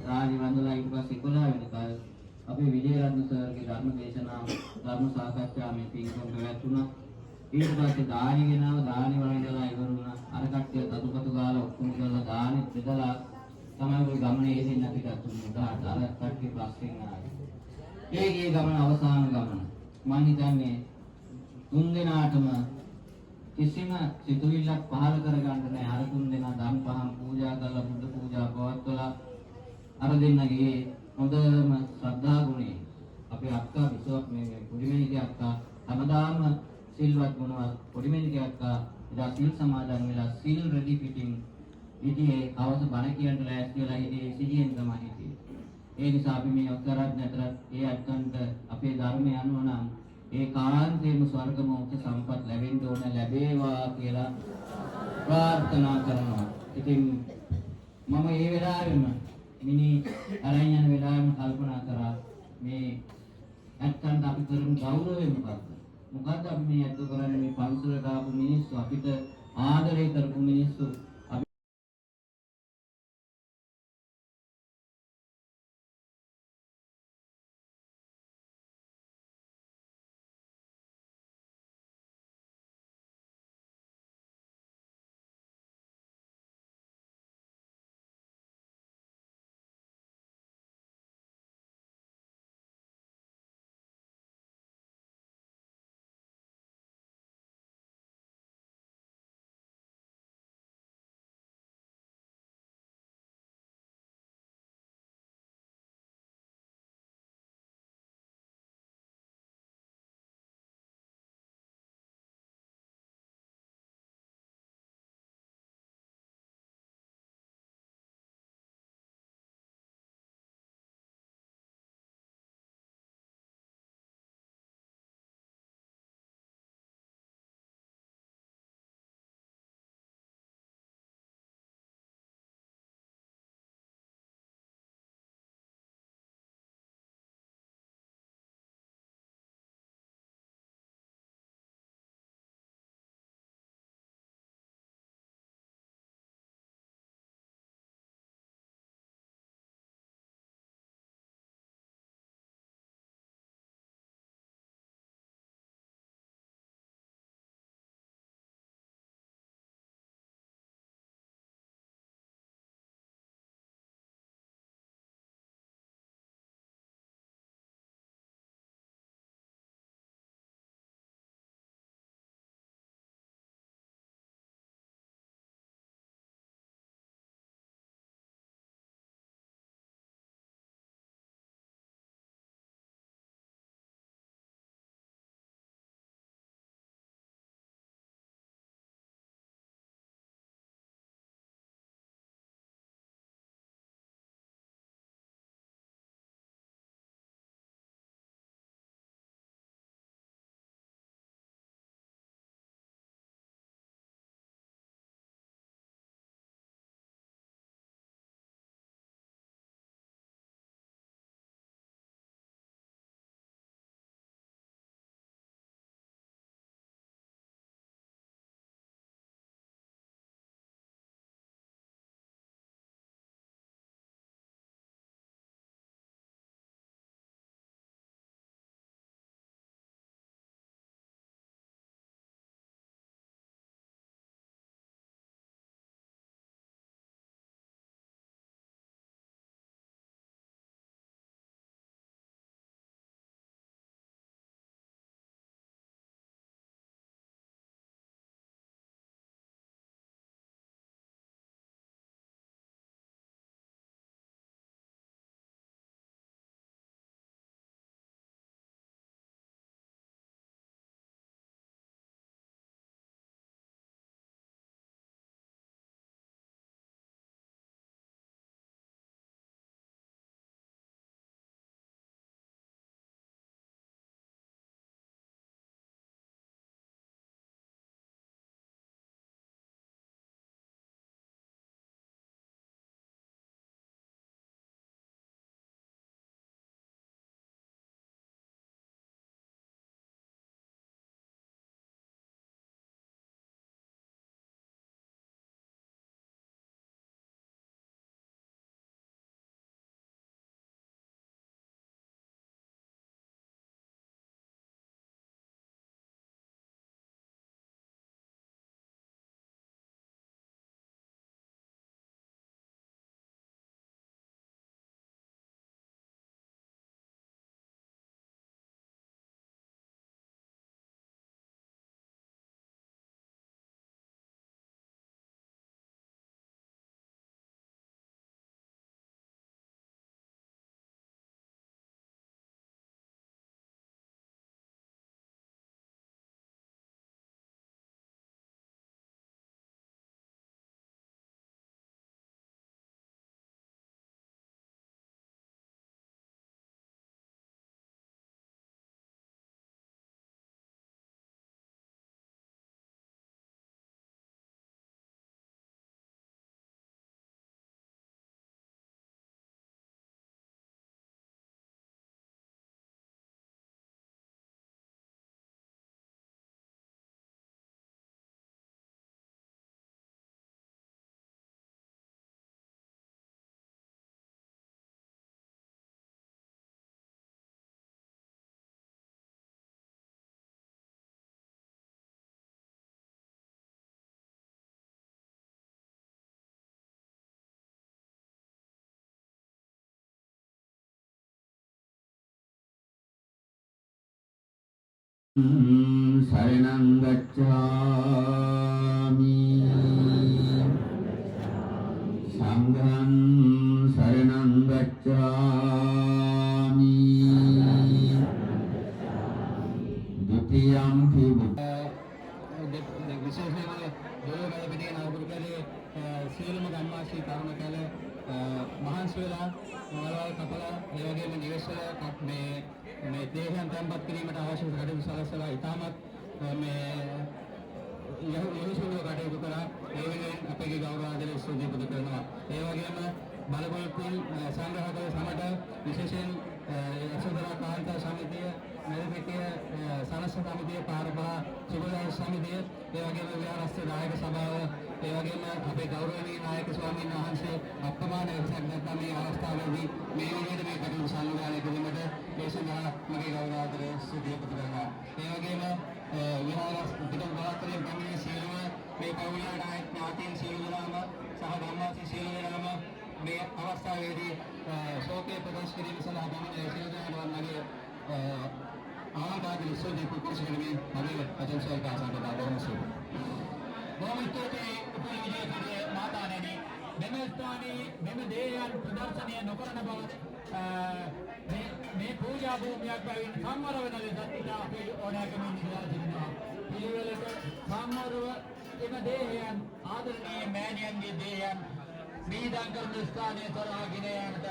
රාජි වන්දලා ඊට පස්සේ 11 වෙනිකල් අපේ විජේරත්න සර්ගේ ධර්ම දේශනාව ධර්ම සාකච්ඡා මේ පින්කම් පැවැත්වුණා. ඊට පස්සේ දානි ගෙනාව දානි වල ඉඳලා ඉවර වුණා. අර කට්ටිය තතුපතු ගාලා ඔක්කොම කරලා දානි බෙදලා තමයි ওই ගමනේ එදින්න අපිට උදාහරණ අර කට්ටිය පස්සෙන් ආවේ. ඒ ගමන අවසාන ගමන. මම හිතන්නේ තුන් දෙනාටම කිසිම සිතුවිල්ලක් පහළ කරගන්න නැහැ. අර තුන් දෙනා ධම් පහන් පූජා කරලා බුද්ධ පූජා පවත්වලා අර දෙන්නගේ හොඳම ශ්‍රද්ධා ගුණේ අපේ අක්කා විශ්වාස මේ පුරිමේනිගේ අක්කා හැමදාම සිල්වත් ගුණවත් පුරිමේනිගේ අක්කා එදා සිල් සමාදන් වෙලා සිල් රෙඩි පිටින් ඉතියේ කවස බණ කියන්න ලෑස්ති වෙලා ඉතියේ සිහියෙන් තමයි හිටියේ. ඒ නිසා අපි මේ ඔක්තරත් නැතරත් ඒ අත්කන්ට අපේ ධර්මය අනුව නම් ඒ කාන්තේම ස්වර්ග මොක්ෂ සම්පත් ලැබෙන්න ඕන ලැබේවා කියලා ප්‍රාර්ථනා කරනවා. ඉතින් මම මේ වෙලාවෙම මිනි අරන් යන වෙලාවෙම කල්පනා කරා මේ ඇත්තන්ට අපි කරමු ගෞරවය මොකක්ද? මොකද්ද අපි මේ ඇත්ත කරන්නේ මේ පන්සලට ආපු මිනිස්සු අපිට ආදරය කරපු මිනිස්සු शरणं गच्छामि संघं शरणं गच्छामि द्वितीयंपि විශේෂයෙන්ම දොළොව ගල පිටියේ නවපුරකලේ සියලුම ගම්වාසී තරුණ කල මහන්සි වෙලා මොළවල් කපලා ඒ වගේම නිවෙස්වල මේ දේහයන් තැන්පත් කිරීමට අවශ්‍ය කටයුතු සලසලා ඉතාමත් මේ යහුසුලුව කටයුතු කරා ඒ වෙනුවෙන් අපගේ ගෞරව ආදරය ස්තුතිපද කරනවා. ඒ වගේම බලපොලින් සංග්‍රහ කළ සමට විශේෂයෙන් යශෝධරා කාන්තා සමිතිය, මෙලපිටිය සනස්ස සමිතිය, පාරපහ සුබදාස සමිතිය, ඒ වගේම විහාරස්ථ නායක සභාව, ඒ වගේම අපේ ගෞරවනීය නායක ස්වාමීන් වහන්සේ අප්‍රමාණ වෙනසක් නැත්නම් මේ අවස්ථාවේදී මේ විදිහට මේ කටයුතු සංවිධානය කිරීමට ඒ සඳහා මගේ ගෞරව ආදරය ස්තුතිපද කරනවා. ඒ වගේම විහාරස්ථ පිටු බලාපොරොත්තු පැමිණි සියලුම මේ පවුලේ ඥාතීන් සියලු දෙනාම සහ ගම්වාසී සියලු දෙනාම මේ අවස්ථාවේදී ශෝකය ප්‍රකාශ කිරීම සඳහා පැමිණි සියලු දෙනාට මගේ ආකාරයෙන් ස්තුති ප්‍රකාශ කිරීමේ මගේ වචන සල්කාසන්ට දාගමු. බොහොම ස්තුතියි උපවිජේකගේ මාතාණෙනි. මෙම ස්ථානයේ මෙම දේයන් ප්‍රදර්ශනය නොකරන බව මේ පූජා භූමියක් බැවින් සම්වර වෙන ලෙස ඉතා අපේ ඕනෑකමින් ඉල්ලා සිටිනවා. පිළිවෙලට සම්වරව එම දේහයන් ආදරණීය මෑණියන්ගේ දේහයන් මීදන් කරන ස්ථානයේ තරහාගෙන යාමට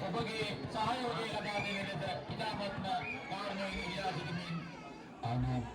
ඔබගේ සහයෝගය ලබා දෙන ලෙස ඉතාමත්ම කාරණයෙන් ඉල්ලා සිටිමින්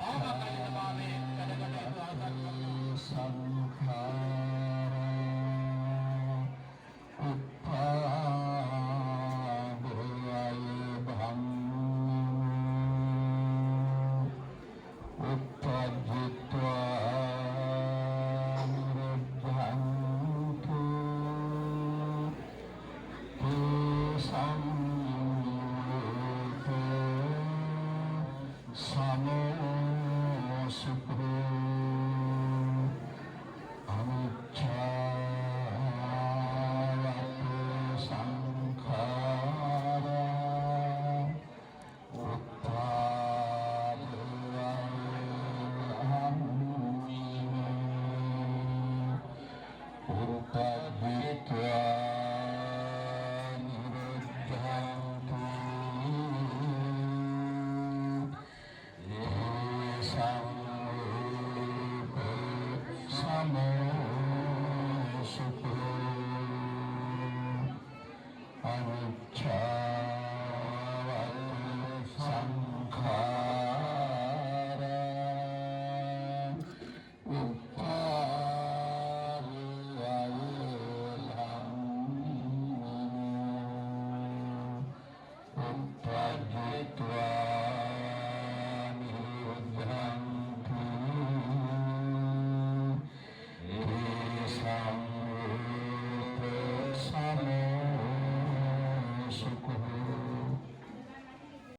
ආකාරයේ කඩකට ආසන්න Shukr.